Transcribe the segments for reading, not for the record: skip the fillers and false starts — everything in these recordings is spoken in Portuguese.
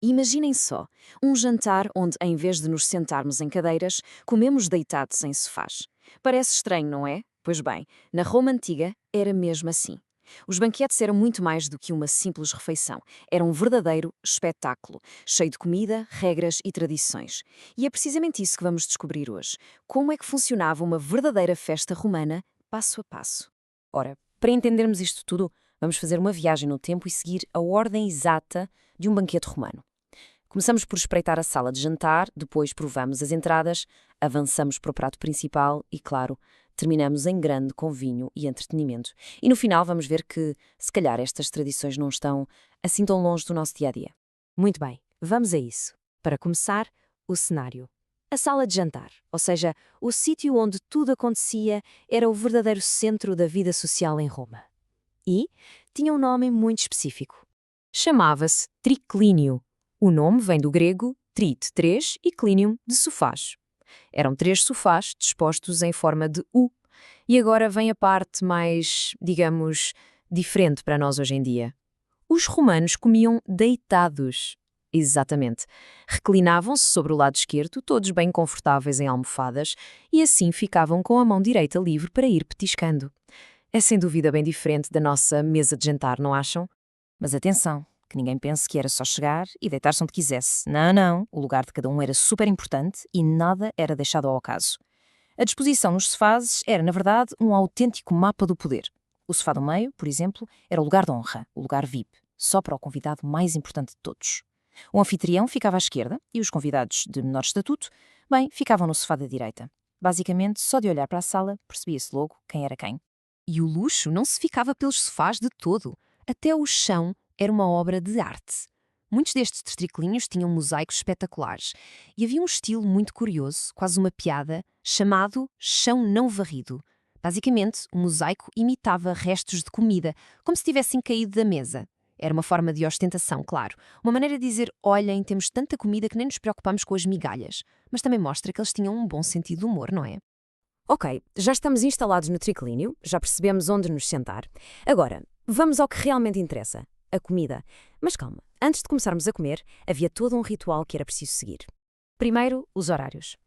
Imaginem só, um jantar onde, em vez de nos sentarmos em cadeiras, comemos deitados em sofás. Parece estranho, não é? Pois bem, na Roma Antiga era mesmo assim. Os banquetes eram muito mais do que uma simples refeição. Era um verdadeiro espetáculo, cheio de comida, regras e tradições. E é precisamente isso que vamos descobrir hoje. Como é que funcionava uma verdadeira festa romana, passo a passo. Ora, para entendermos isto tudo, vamos fazer uma viagem no tempo e seguir a ordem exata de um banquete romano. Começamos por espreitar a sala de jantar, depois provamos as entradas, avançamos para o prato principal e, claro, terminamos em grande com vinho e entretenimento. E no final vamos ver que, se calhar, estas tradições não estão assim tão longe do nosso dia-a-dia. Muito bem, vamos a isso. Para começar, o cenário. A sala de jantar, ou seja, o sítio onde tudo acontecia, era o verdadeiro centro da vida social em Roma. E tinha um nome muito específico. Chamava-se triclínio. O nome vem do grego trit, três, e clínium, de sofás. Eram 3 sofás dispostos em forma de U. E agora vem a parte mais, digamos, diferente para nós hoje em dia. Os romanos comiam deitados. Exatamente. Reclinavam-se sobre o lado esquerdo, todos bem confortáveis em almofadas, e assim ficavam com a mão direita livre para ir petiscando. É sem dúvida bem diferente da nossa mesa de jantar, não acham? Mas atenção, que ninguém pense que era só chegar e deitar-se onde quisesse. Não, não. O lugar de cada um era super importante e nada era deixado ao acaso. A disposição nos sofás era, na verdade, um autêntico mapa do poder. O sofá do meio, por exemplo, era o lugar de honra, o lugar VIP, só para o convidado mais importante de todos. O anfitrião ficava à esquerda e os convidados de menor estatuto, bem, ficavam no sofá da direita. Basicamente, só de olhar para a sala, percebia-se logo quem era quem. E o luxo não se ficava pelos sofás de todo. Até o chão era uma obra de arte. Muitos destes triclínios tinham mosaicos espetaculares. E havia um estilo muito curioso, quase uma piada, chamado chão não varrido. Basicamente, o mosaico imitava restos de comida, como se tivessem caído da mesa. Era uma forma de ostentação, claro. Uma maneira de dizer, olhem, temos tanta comida que nem nos preocupamos com as migalhas. Mas também mostra que eles tinham um bom sentido de humor, não é? Ok, já estamos instalados no triclínio, já percebemos onde nos sentar. Agora, vamos ao que realmente interessa, a comida. Mas calma, antes de começarmos a comer, havia todo um ritual que era preciso seguir. Primeiro, os horários.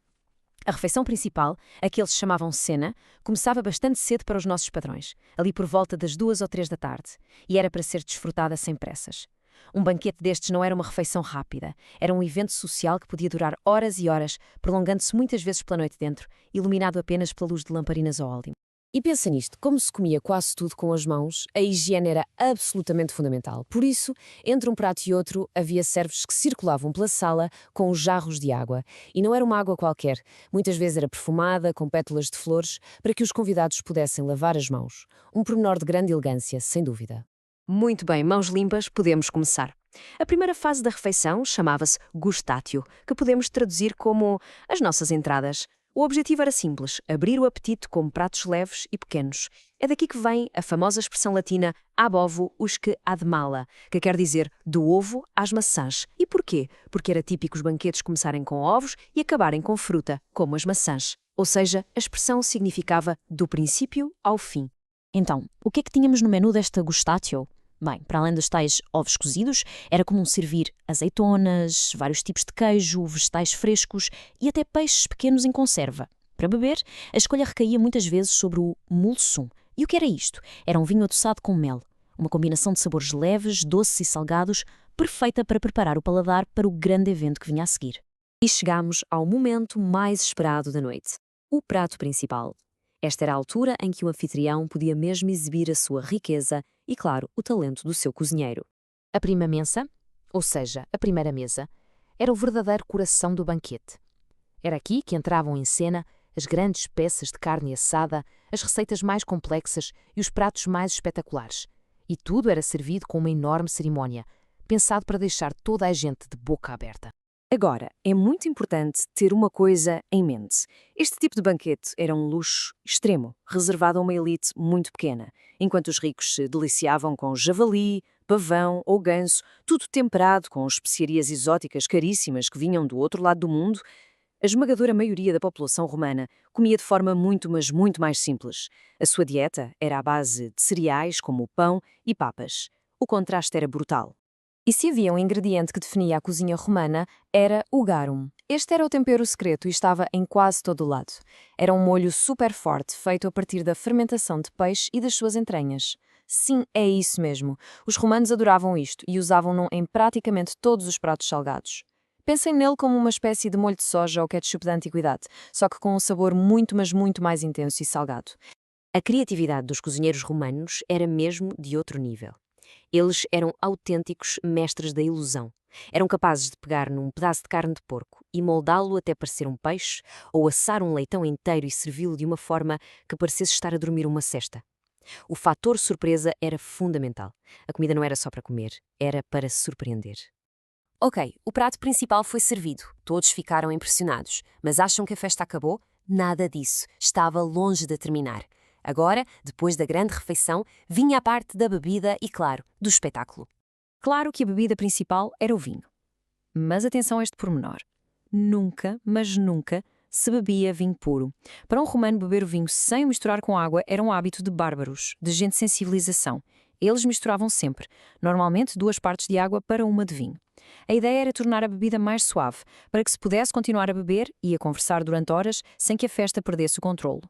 A refeição principal, a que eles chamavam cena, começava bastante cedo para os nossos padrões, ali por volta das 2 ou 3 da tarde, e era para ser desfrutada sem pressas. Um banquete destes não era uma refeição rápida, era um evento social que podia durar horas e horas, prolongando-se muitas vezes pela noite dentro, iluminado apenas pela luz de lamparinas a óleo. E pensa nisto, como se comia quase tudo com as mãos, a higiene era absolutamente fundamental. Por isso, entre um prato e outro, havia servos que circulavam pela sala com os jarros de água. E não era uma água qualquer, muitas vezes era perfumada, com pétalas de flores, para que os convidados pudessem lavar as mãos. Um pormenor de grande elegância, sem dúvida. Muito bem, mãos limpas, podemos começar. A primeira fase da refeição chamava-se gustatio, que podemos traduzir como as nossas entradas. O objetivo era simples, abrir o apetite com pratos leves e pequenos. É daqui que vem a famosa expressão latina ab ovo usque ad mala, que quer dizer do ovo às maçãs. E porquê? Porque era típico os banquetes começarem com ovos e acabarem com fruta, como as maçãs. Ou seja, a expressão significava do princípio ao fim. Então, o que é que tínhamos no menu desta gustatio? Bem, para além dos tais ovos cozidos, era comum servir azeitonas, vários tipos de queijo, vegetais frescos e até peixes pequenos em conserva. Para beber, a escolha recaía muitas vezes sobre o mulsum. E o que era isto? Era um vinho adoçado com mel. Uma combinação de sabores leves, doces e salgados, perfeita para preparar o paladar para o grande evento que vinha a seguir. E chegamos ao momento mais esperado da noite, o prato principal. Esta era a altura em que o anfitrião podia mesmo exibir a sua riqueza e, claro, o talento do seu cozinheiro. A prima mesa, ou seja, a primeira mesa, era o verdadeiro coração do banquete. Era aqui que entravam em cena as grandes peças de carne assada, as receitas mais complexas e os pratos mais espetaculares. E tudo era servido com uma enorme cerimónia, pensado para deixar toda a gente de boca aberta. Agora, é muito importante ter uma coisa em mente. Este tipo de banquete era um luxo extremo, reservado a uma elite muito pequena, enquanto os ricos se deliciavam com javali, pavão ou ganso, tudo temperado com especiarias exóticas caríssimas que vinham do outro lado do mundo. A esmagadora maioria da população romana comia de forma muito, mas muito mais simples. A sua dieta era à base de cereais como o pão e papas. O contraste era brutal. E se havia um ingrediente que definia a cozinha romana, era o garum. Este era o tempero secreto e estava em quase todo o lado. Era um molho super forte, feito a partir da fermentação de peixe e das suas entranhas. Sim, é isso mesmo. Os romanos adoravam isto e usavam-no em praticamente todos os pratos salgados. Pensem nele como uma espécie de molho de soja ou ketchup da antiguidade, só que com um sabor muito, mas muito mais intenso e salgado. A criatividade dos cozinheiros romanos era mesmo de outro nível. Eles eram autênticos mestres da ilusão. Eram capazes de pegar num pedaço de carne de porco e moldá-lo até parecer um peixe, ou assar um leitão inteiro e servi-lo de uma forma que parecesse estar a dormir uma cesta. O fator surpresa era fundamental. A comida não era só para comer, era para surpreender. Ok, o prato principal foi servido. Todos ficaram impressionados. Mas acham que a festa acabou? Nada disso. Estava longe de terminar. Agora, depois da grande refeição, vinha a parte da bebida e, claro, do espetáculo. Claro que a bebida principal era o vinho. Mas atenção a este pormenor. Nunca, mas nunca, se bebia vinho puro. Para um romano, beber o vinho sem o misturar com água era um hábito de bárbaros, de gente sem civilização. Eles misturavam sempre, normalmente 2 partes de água para 1 de vinho. A ideia era tornar a bebida mais suave, para que se pudesse continuar a beber e a conversar durante horas sem que a festa perdesse o controlo.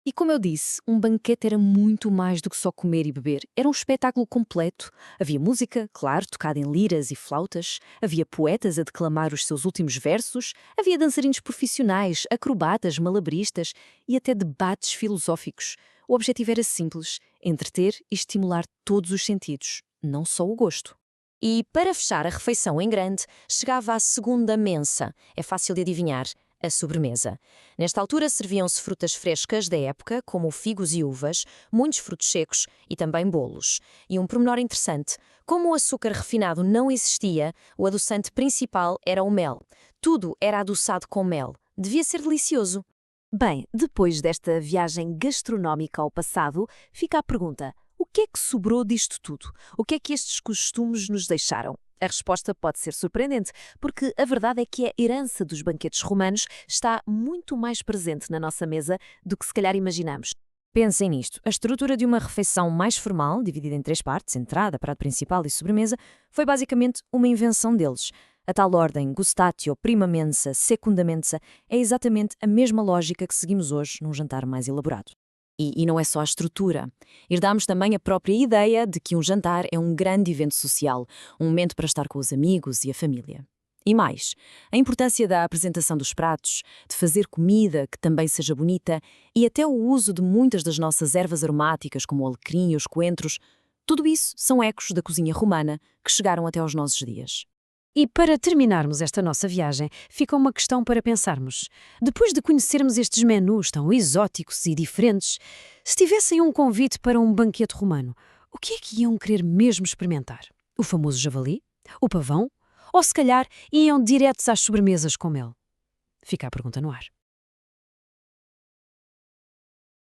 E como eu disse, um banquete era muito mais do que só comer e beber. Era um espetáculo completo. Havia música, claro, tocada em liras e flautas. Havia poetas a declamar os seus últimos versos. Havia dançarinos profissionais, acrobatas, malabaristas e até debates filosóficos. O objetivo era simples: entreter e estimular todos os sentidos, não só o gosto. E, para fechar a refeição em grande, chegava a segunda mensa. É fácil de adivinhar. A sobremesa. Nesta altura serviam-se frutas frescas da época, como figos e uvas, muitos frutos secos e também bolos. E um pormenor interessante: como o açúcar refinado não existia, o adoçante principal era o mel. Tudo era adoçado com mel. Devia ser delicioso. Bem, depois desta viagem gastronómica ao passado, fica a pergunta: o que é que sobrou disto tudo? O que é que estes costumes nos deixaram? A resposta pode ser surpreendente, porque a verdade é que a herança dos banquetes romanos está muito mais presente na nossa mesa do que se calhar imaginamos. Pensem nisto. A estrutura de uma refeição mais formal, dividida em 3 partes, entrada, prato principal e sobremesa, foi basicamente uma invenção deles. A tal ordem, gustatio, prima mensa, secunda mensa, é exatamente a mesma lógica que seguimos hoje num jantar mais elaborado. E não é só a estrutura. Herdámos também a própria ideia de que um jantar é um grande evento social, um momento para estar com os amigos e a família. E mais, a importância da apresentação dos pratos, de fazer comida que também seja bonita e até o uso de muitas das nossas ervas aromáticas, como o alecrim e os coentros, tudo isso são ecos da cozinha romana que chegaram até aos nossos dias. E para terminarmos esta nossa viagem, fica uma questão para pensarmos. Depois de conhecermos estes menus tão exóticos e diferentes, se tivessem um convite para um banquete romano, o que é que iam querer mesmo experimentar? O famoso javali? O pavão? Ou se calhar iam diretos às sobremesas com mel? Fica a pergunta no ar.